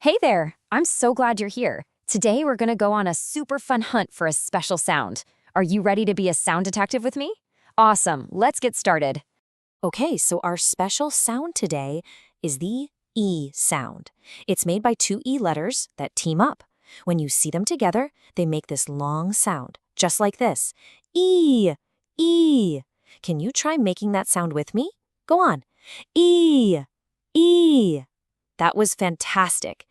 Hey there! I'm so glad you're here. Today we're going to go on a super fun hunt for a special sound. Are you ready to be a sound detective with me? Awesome, let's get started. Okay, so our special sound today is the E sound. It's made by two E letters that team up. When you see them together, they make this long sound, just like this. E, E. Can you try making that sound with me? Go on. E, E. That was fantastic.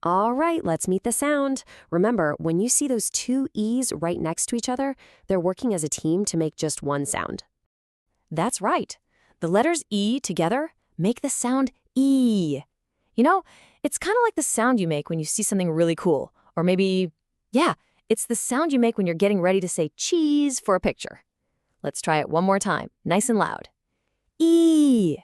All right, let's meet the sound. Remember, when you see those two E's right next to each other, they're working as a team to make just one sound. That's right. The letters E together make the sound E. You know, it's kind of like the sound you make when you see something really cool. Or maybe, yeah, it's the sound you make when you're getting ready to say cheese for a picture. Let's try it one more time, nice and loud. E.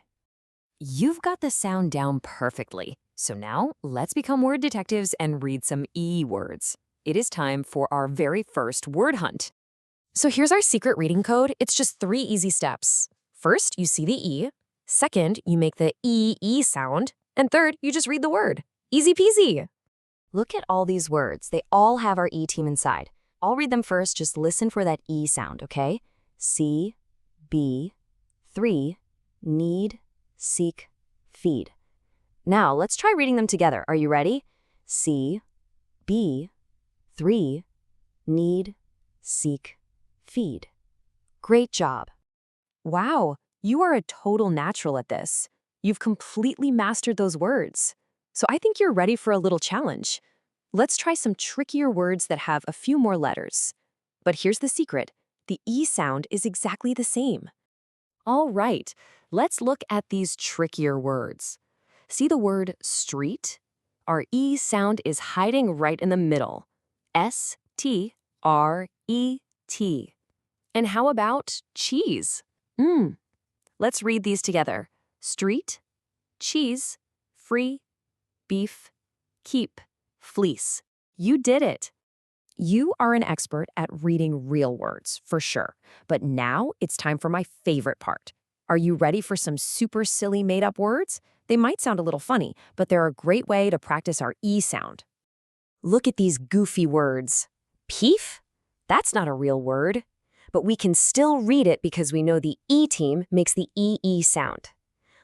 You've got the sound down perfectly. So now, let's become word detectives and read some E words. It is time for our very first word hunt. So here's our secret reading code. It's just 3 easy steps. First, you see the E. Second, you make the E sound. And third, you just read the word. Easy peasy. Look at all these words. They all have our E team inside. I'll read them first. Just listen for that E sound, okay? See, be, 3, need, seek, feed. Now, let's try reading them together. Are you ready? See, be, 3, need, seek, feed. Great job. Wow, you are a total natural at this. You've completely mastered those words. So I think you're ready for a little challenge. Let's try some trickier words that have a few more letters. But here's the secret. The E sound is exactly the same. All right, let's look at these trickier words. See the word street? Our E sound is hiding right in the middle. S-T-R-E-T. And how about cheese? Let's read these together. Street, cheese, free, beef, keep, fleece. You did it. You are an expert at reading real words, for sure. But now it's time for my favorite part. Are you ready for some super silly made-up words? They might sound a little funny, but they're a great way to practice our E sound. Look at these goofy words. Peef? That's not a real word. But we can still read it because we know the E team makes the E sound.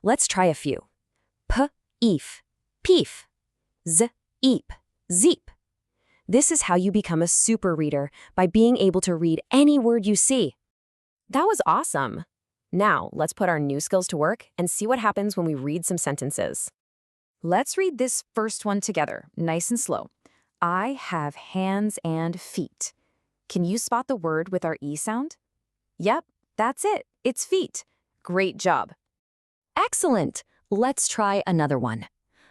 Let's try a few. P-eef, peef. Z-eep, zeep. This is how you become a super reader, by being able to read any word you see. That was awesome. Now, let's put our new skills to work and see what happens when we read some sentences. Let's read this first one together, nice and slow. I have hands and feet. Can you spot the word with our E sound? Yep, that's it. It's feet. Great job. Excellent. Let's try another one.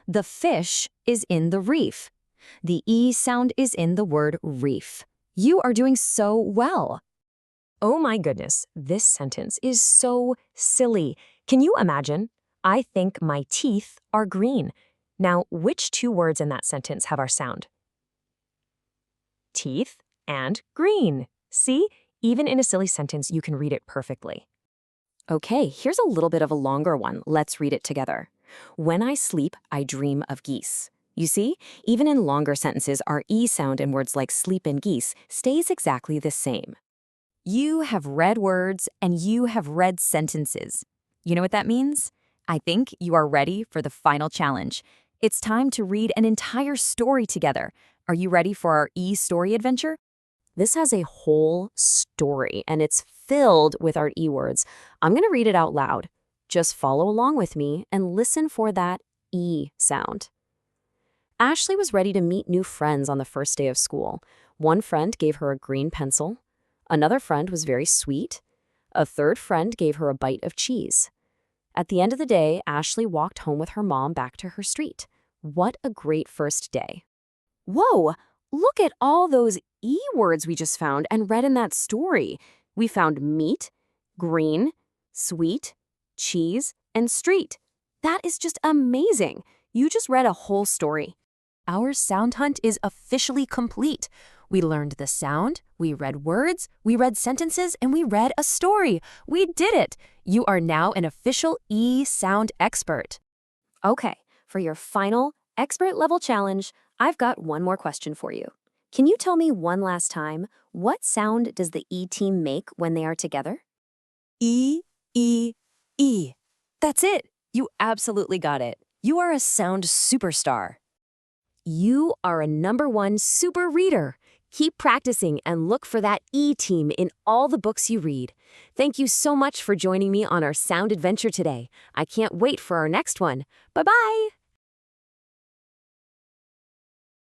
The fish is in the reef. The E sound is in the word reef. You are doing so well. Oh my goodness, this sentence is so silly. Can you imagine? I think my teeth are green. Now, which 2 words in that sentence have our sound? Teeth and green. See? Even in a silly sentence, you can read it perfectly. Okay, here's a little bit of a longer one. Let's read it together. When I sleep, I dream of geese. You see? Even in longer sentences, our E sound in words like sleep and geese stays exactly the same. You have read words and you have read sentences. You know what that means? I think you are ready for the final challenge. It's time to read an entire story together. Are you ready for our E-story adventure? This has a whole story and it's filled with our E words. I'm going to read it out loud. Just follow along with me and listen for that E sound. Ashley was ready to meet new friends on the first day of school. One friend gave her a green pencil. Another friend was very sweet. A third friend gave her a bite of cheese. At the end of the day, Ashley walked home with her mom back to her street. What a great first day. Whoa, look at all those E words we just found and read in that story. We found meat, green, sweet, cheese, and street. That is just amazing. You just read a whole story. Our sound hunt is officially complete. We learned the sound, we read words, we read sentences, and we read a story. We did it! You are now an official E sound expert. Okay, for your final expert level challenge. I've got one more question for you. Can you tell me one last time, what sound does the E team make when they are together? E, E, E. That's it. You absolutely got it. You are a sound superstar. You are a #1 super reader. Keep practicing and look for that E team in all the books you read. Thank you so much for joining me on our sound adventure today. I can't wait for our next one. Bye-bye.